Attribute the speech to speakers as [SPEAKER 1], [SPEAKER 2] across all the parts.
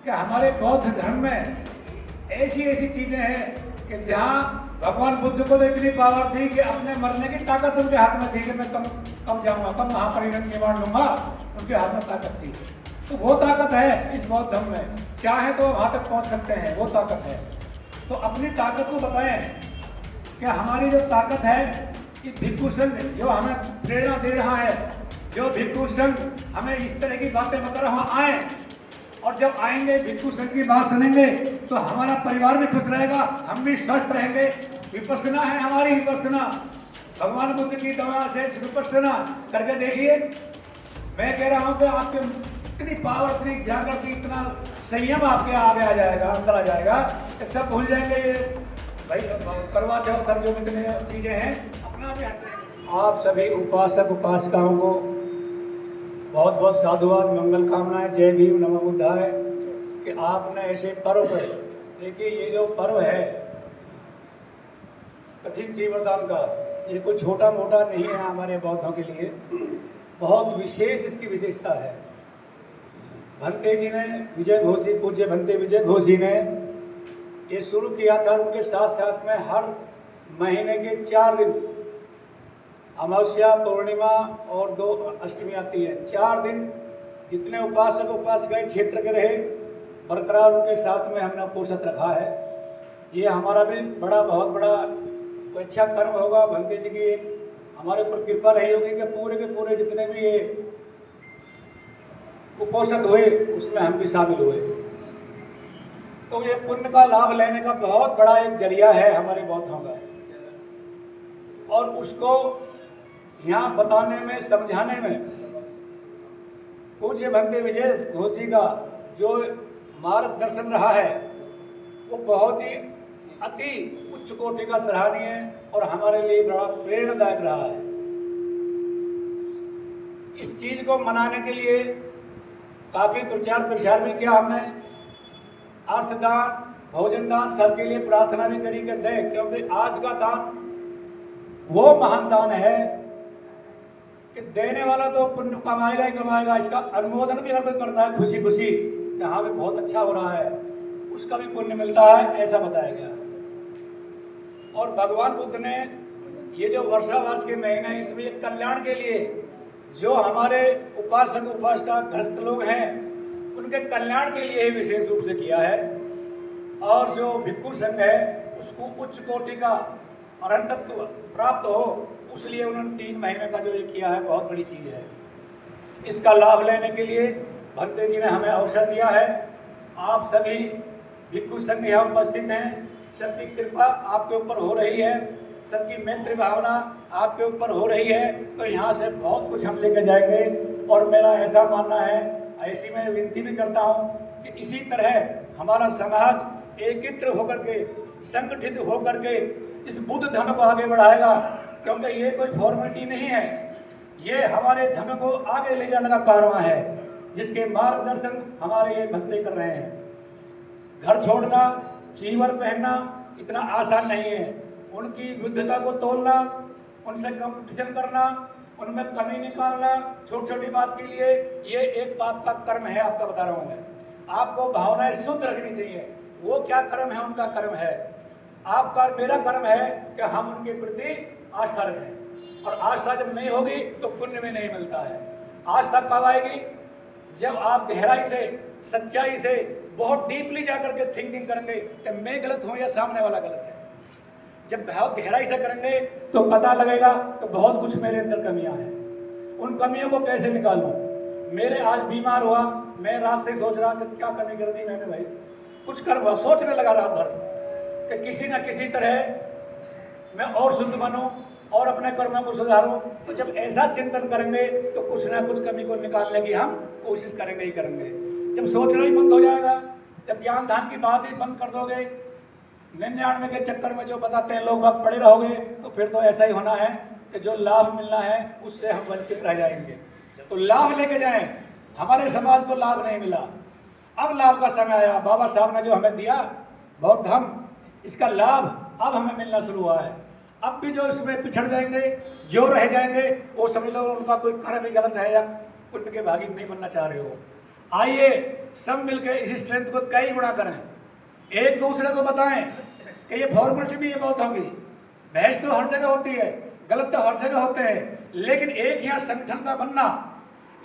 [SPEAKER 1] कि हमारे बौद्ध धर्म में ऐसी ऐसी चीजें हैं कि जहाँ भगवान बुद्ध को तो इतनी पावर थी कि अपने मरने की ताकत उनके हाथ में थी कि मैं कम जाऊंगा, कम महापरिनिर्वाण लूंगा, उनके हाथ में ताकत थी। तो वो ताकत है इस बौद्ध धर्म में, चाहे तो वहां तक पहुंच सकते हैं, वो ताकत है। तो अपनी ताकत को बताएं कि हमारी जो ताकत है, कि भिक्षु संघ जो हमें प्रेरणा दे रहा है, जो भिक्षु संघ हमें इस तरह की बातें बता रहा आए, और जब आएंगे भिक्षु संघ की बात सुनेंगे तो हमारा परिवार भी खुश रहेगा, हम भी स्वस्थ रहेंगे। विपස්සना है हमारी, विपස්සना भगवान बुद्ध की दवा से विपස්සना करके देखिए। मैं कह रहा हूं कि आपके इतनी पावर, इतनी जागृति, इतना संयम आपके आगे आ जाएगा, अंदर आ जाएगा कि सब भूल जाएंगे। ये भाई करवा चौथ और जो कितने चीजें हैं अपना भी हटेंगे। आप सभी उपासक उपासिकाओं को बहुत बहुत साधुवाद, मंगल कामनाएं, जय भीम, नमो बुद्धाय। कि आपने ऐसे पर्व पर, देखिए ये जो पर्व है कठिन जीवदान का, ये कोई छोटा मोटा नहीं है हमारे बौद्धों के लिए, बहुत विशेष इसकी विशेषता है। भंते जी ने, विजय घोष जी, पूज्य भंते विजय घोष जी ने ये शुरू किया था। उनके साथ साथ में हर महीने के 4 दिन, अमावस्या, पूर्णिमा और 2 अष्टमी आती है, 4 दिन जितने उपासक उपासिकाएं क्षेत्र के रहे बरकरार, उनके साथ में हमने पोषित रखा है। ये हमारा भी बहुत बड़ा कोई अच्छा कर्म होगा। भंते जी की हमारे ऊपर कृपा रही होगी कि पूरे के पूरे जितने भी ये कुपोषित हुए उसमें हम भी शामिल हुए। तो ये पुण्य का लाभ लेने का बहुत बड़ा एक जरिया है हमारे बौद्धों का, और उसको यहाँ बताने में, समझाने में पूज्य भंते विजय घोष जी का जो मार्गदर्शन रहा है वो बहुत ही अति उच्च कोटि का सराहनीय और हमारे लिए बड़ा प्रेरणादायक रहा है। इस चीज को मनाने के लिए काफी प्रचार प्रसार भी किया हमने, अर्थदान, भोजन दान, सबके लिए प्रार्थना भी करी कि दें, क्योंकि आज का दान वो महान दान है कि देने वाला तो पुण्य कमाएगा ही कमाएगा, इसका अनुमोदन भी अगर कोई करता है खुशी खुशी कि हाँ भी बहुत अच्छा हो रहा है, उसका भी पुण्य मिलता है, ऐसा बताया गया। और भगवान बुद्ध ने ये जो वर्षावास के महीने, इसमें कल्याण के लिए जो हमारे उपासक उपासिका ग्रस्त लोग हैं उनके कल्याण के लिए विशेष रूप से किया है। और जो भिक्षु संघ है उसको उच्च कोटि का अरहंतत्व प्राप्त हो, उसलिए उन्होंने 3 महीने का जो ये किया है, बहुत बड़ी चीज़ है। इसका लाभ लेने के लिए भंते जी ने हमें अवसर दिया है। आप सभी भिक्षु संघ यहाँ उपस्थित हैं, सबकी कृपा आपके ऊपर हो रही है, सबकी मैत्री भावना आपके ऊपर हो रही है, तो यहाँ से बहुत कुछ हम लेकर जाएंगे। और मेरा ऐसा मानना है, ऐसी मैं विनती भी करता हूँ कि इसी तरह हमारा समाज एकत्र होकर के, संगठित होकर के इस बुद्ध धर्म को आगे बढ़ाएगा, क्योंकि ये कोई फॉर्मेलिटी नहीं है, ये हमारे धर्म को आगे ले जाने का कारवां है, जिसके मार्गदर्शन हमारे ये भंते कर रहे हैं। घर छोड़ना, चीवर पहनना इतना आसान नहीं है, उनकी विविधता को तोड़ना, उनसे कंपटीशन करना, उनमें कमी निकालना छोटी छोटी बात के लिए, ये एक पाप का कर्म है। आपका बता रहा हूँ मैं, आपको भावनाएं शुद्ध रखनी चाहिए। वो क्या कर्म है, उनका कर्म है, आपका मेरा कर्म है कि हम उनके प्रति आस्था रखें। और आस्था जब नहीं होगी तो पुण्य में नहीं मिलता है। आस्था कब आएगी? जब आप गहराई से, सच्चाई से, बहुत डीपली जाकर के थिंकिंग करेंगे कि मैं गलत हूँ या सामने वाला गलत है। जब बहुत गहराई से करेंगे तो पता लगेगा कि बहुत कुछ मेरे अंदर कमियां हैं, उन कमियों को कैसे निकालूं। मेरे आज बीमार हुआ, मैं रात से सोच रहा कि क्या कमी कर दी मैंने, भाई कुछ कर, सोचने लगा रात भर कि किसी न किसी तरह मैं और शुद्ध बनूं और अपने कर्मों को सुधारूं। तो जब ऐसा चिंतन करेंगे तो कुछ ना कुछ कमी को निकालने की हम कोशिश करेंगे ही करेंगे। जब सोचना ही बंद हो जाएगा, जब ज्ञान ध्यान की बात ही बंद कर दोगे, 99 के चक्कर में जो बताते हैं लोग, आप पड़े रहोगे, तो फिर तो ऐसा ही होना है कि जो लाभ मिलना है उससे हम वंचित रह जाएंगे। तो लाभ लेके जाएं, हमारे समाज को लाभ नहीं मिला, अब लाभ का समय आया। बाबा साहब ने जो हमें दिया बौद्ध धर्म, इसका लाभ अब हमें मिलना शुरू हुआ है। अब भी जो इसमें पिछड़ जाएंगे, जो रह जाएंगे, वो समझ लो उनका कोई कर्म ही गलत है या पुण्य के भागी नहीं बनना चाह रहे हो। आइए सब मिलकर इस स्ट्रेंथ को कई गुना करें, एक दूसरे को बताएं कि ये फॉर्मेलिटी भी ये बहुत होगी। बहस तो हर जगह होती है, गलत तो हर जगह होते हैं, लेकिन एक यहाँ संगठन का बनना,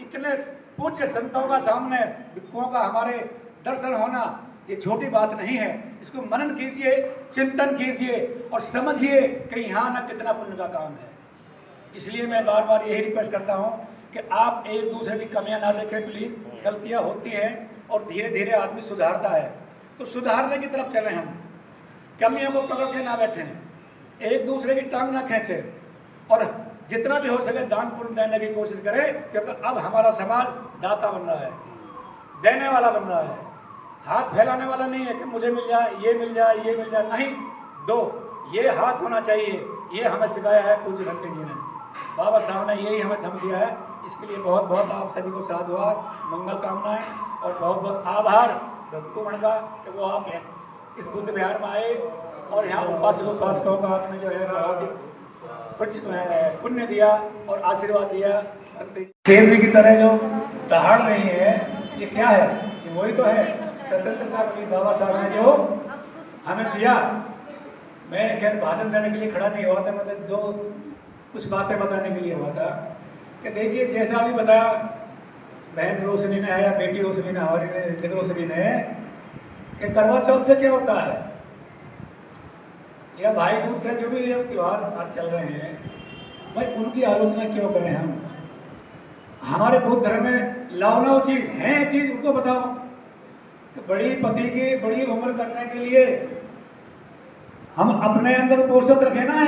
[SPEAKER 1] इतने पूज्य संतों का सामने भिक्षुओं का हमारे दर्शन होना, ये छोटी बात नहीं है। इसको मनन कीजिए, चिंतन कीजिए और समझिए कि यहाँ ना कितना पुण्य का काम है। इसलिए मैं बार बार यही रिक्वेस्ट करता हूँ कि आप एक दूसरे की कमियां ना देखें प्लीज़। गलतियाँ होती हैं और धीरे धीरे आदमी सुधारता है, तो सुधारने की तरफ चलें हम, कमियों को पकड़ के ना बैठें, एक दूसरे की टांग ना खींचें और जितना भी हो सके दान पुण्य देने की कोशिश करें, क्योंकि अब हमारा समाज दाता बन रहा है, देने वाला बन रहा है, हाथ फैलाने वाला नहीं है कि मुझे मिल जाए, ये मिल जाए, ये मिल जाए, नहीं, दो, ये हाथ होना चाहिए। ये हमें सिखाया है पूज्य भक्ति जी ने, बाबा साहब ने यही हमें धम दिया है। इसके लिए बहुत बहुत आप सभी को साधुवाद, मंगल कामनाएं और बहुत बहुत आभार भक्तों का कि वो आप इस बुद्ध विहार में आए और यहाँ उपासकों का आपने जो है बहुत ही पुण्य दिया और आशीर्वाद दिया। शेरनी की तरह जो दहाड़ रही है, ये क्या है? ये वही तो है स्वतंत्रता की बाबा साहब ने जो हमें दिया। मैं खैर भाषण देने के लिए खड़ा नहीं हुआ था, मतलब जो कुछ बातें बताने के लिए हुआ था कि देखिए जैसा अभी बताया बहन रोशनी ने है या बेटी रोशनी ने, हमारी रोशनी ने, कि करवा चौथ से क्या होता है या भाई दूज से जो भी ये त्यौहार आज चल रहे हैं, भाई उनकी आलोचना क्यों करें हम? हमारे बौद्ध धर्म में लावना चीज है, चीज उनको बताओ कि बड़ी पति की बड़ी उम्र करने के लिए हम अपने अंदर उपोषित रखें ना।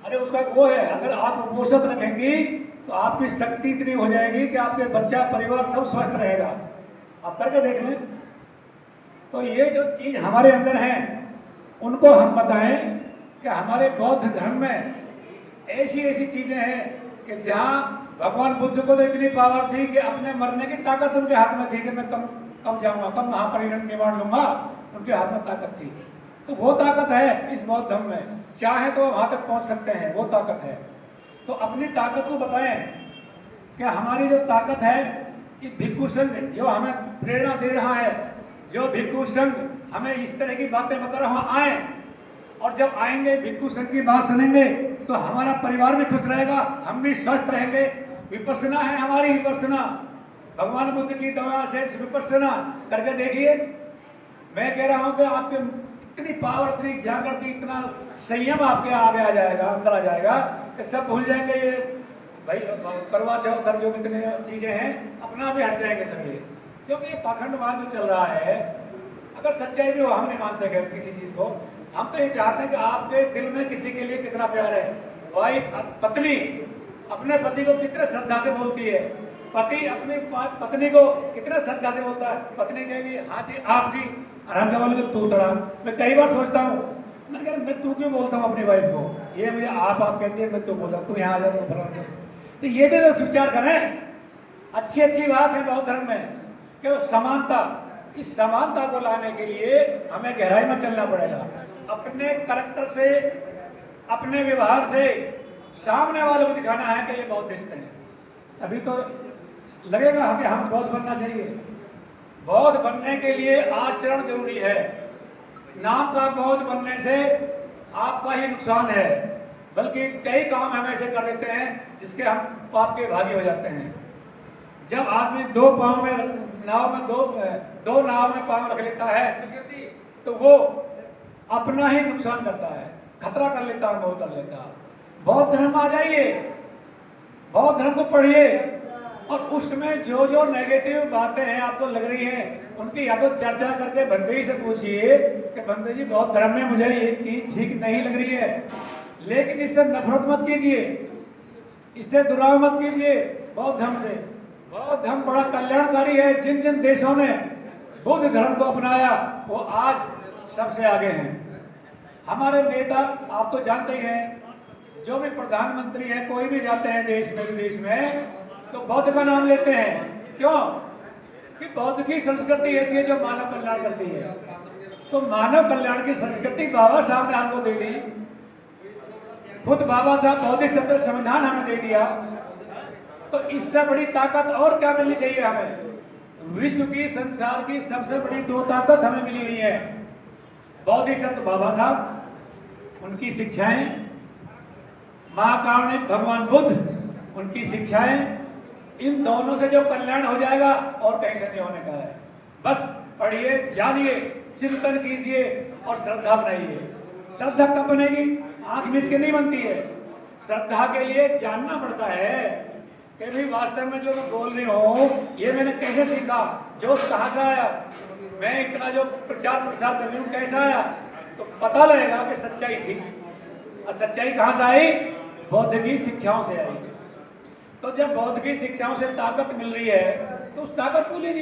[SPEAKER 1] अरे उसका वो है, अगर आप उपोषित रखेंगी तो आपकी शक्ति इतनी हो जाएगी कि आपके बच्चा परिवार सब स्वस्थ रहेगा। आप करके देख लें। तो ये जो चीज हमारे अंदर है उनको हम बताएं कि हमारे बौद्ध धर्म में ऐसी ऐसी चीजें हैं कि जहाँ भगवान बुद्ध को तो इतनी पावर थी कि अपने मरने की ताकत उनके हाथ में थी कि मैं कम जाऊंगा, कम महापरिनिर्वाण लूंगा, उनके हाथ में ताकत थी। तो वो ताकत है इस बौद्ध धर्म में, चाहे तो वहां तक पहुंच सकते हैं, वो ताकत है। तो अपनी ताकत को बताएं कि हमारी जो ताकत है, ये भिक्षु संघ जो हमें प्रेरणा दे रहा है, जो भिक्षु संघ हमें इस तरह की बातें बता रहा आए, और जब आएंगे भिक्षु संघ की बात सुनेंगे तो हमारा परिवार भी खुश रहेगा, हम भी स्वस्थ रहेंगे। विपස්සना है हमारी, विपස්සना भगवान बुद्ध की दवा से विपස්සना करके देखिए। मैं कह रहा हूं कि आपके इतनी पावर, इतनी जागृति, इतना संयम आपके आगे आ जाएगा, अंदर आ जाएगा कि सब भूल जाएंगे ये भाई करवा चौथ और जो इतने चीजें हैं अपना भी हट जाएंगे सभी। क्योंकि ये पाखंडवाद जो चल रहा है, अगर सच्चाई भी हो, हम नहीं मानते किसी चीज को, हम तो ये चाहते हैं कि आपके दिल में किसी के लिए कितना प्यार है। वाइफ पत्नी अपने पति को कितने श्रद्धा से बोलती है, पति अपनी पत्नी को कितने श्रद्धा से बोलता है। पत्नी कहेगी हाँ जी आप जी, आराम का बोले तू तड़ा। मैं कई बार सोचता हूँ, मैं कह मैं तू क्यों बोलता हूँ अपनी वाइफ को, ये मुझे आप कहती है, मैं तू बोलता हूँ, तू यहाँ आ जा। तो ये भी तो विचार करें। अच्छी अच्छी बात है बौद्ध धर्म में कि समानता, इस समानता को लाने के लिए हमें गहराई में चलना पड़ेगा। अपने करैक्टर से, अपने व्यवहार से सामने वालों को दिखाना है कि ये बौद्धिस्ट है, तभी तो लगेगा कि हम बौद्ध बनना चाहिए। बौद्ध बनने के लिए आचरण जरूरी है। नाम का बौद्ध बनने से आपका ही नुकसान है, बल्कि कई काम हम ऐसे कर देते हैं जिसके हम पाप के भागी हो जाते हैं। जब आदमी दो नाव में पांव रख लेता है तो वो अपना ही नुकसान करता है, खतरा कर लेता है, अनुभव कर लेता है। बौद्ध धर्म आ जाइए, बौद्ध धर्म को पढ़िए और उसमें जो जो नेगेटिव बातें हैं आपको लग रही हैं, उनकी या तो चर्चा करके बंदे ही से पूछिए कि बंदे जी बौद्ध धर्म में मुझे ये चीज ठीक नहीं लग रही है, लेकिन इससे नफरत मत कीजिए, इससे दुराव मत कीजिए। बौद्ध धर्म से, बौद्ध धर्म बड़ा कल्याणकारी है। जिन जिन देशों ने बुद्ध धर्म को अपनाया वो आज सबसे आगे हैं। हमारे नेता आप तो जानते ही हैं, जो भी प्रधानमंत्री है, कोई भी जाते हैं देश में विदेश में तो बौद्ध का नाम लेते हैं। क्यों? कि बौद्ध की संस्कृति ऐसी है जो मानव कल्याण करती है। तो मानव कल्याण की संस्कृति बाबा साहब ने हमको दे दी, खुद बाबा साहब बौद्धिक संविधान हमें दे दिया, तो इससे बड़ी ताकत और क्या मिलनी चाहिए हमें? विश्व की, संसार की सबसे बड़ी दो ताकत हमें मिली हुई है। बोधिसत्व बाबा साहब, उनकी शिक्षाएं, महाकारुणिक भगवान बुद्ध, उनकी शिक्षाएं, इन दोनों से जो कल्याण हो जाएगा और कहीं से नहीं होने का है। बस पढ़िए, जानिए, चिंतन कीजिए और श्रद्धा बनाइए। श्रद्धा कब बनेगी? आंख मीच के नहीं बनती है। श्रद्धा के लिए जानना पड़ता है कि भाई वास्तव में जो मैं बोल रही हूँ ये मैंने कैसे सीखा, जोश कहाँ से आया, मैं इतना जो प्रचार प्रसार कर रही हूँ कैसा आया, तो पता लगेगा कि सच्चाई थी। और सच्चाई कहाँ से आई? बौद्ध की शिक्षाओं से आई। तो जब बौद्ध की शिक्षाओं से ताकत मिल रही है तो उस ताकत को लीजिए।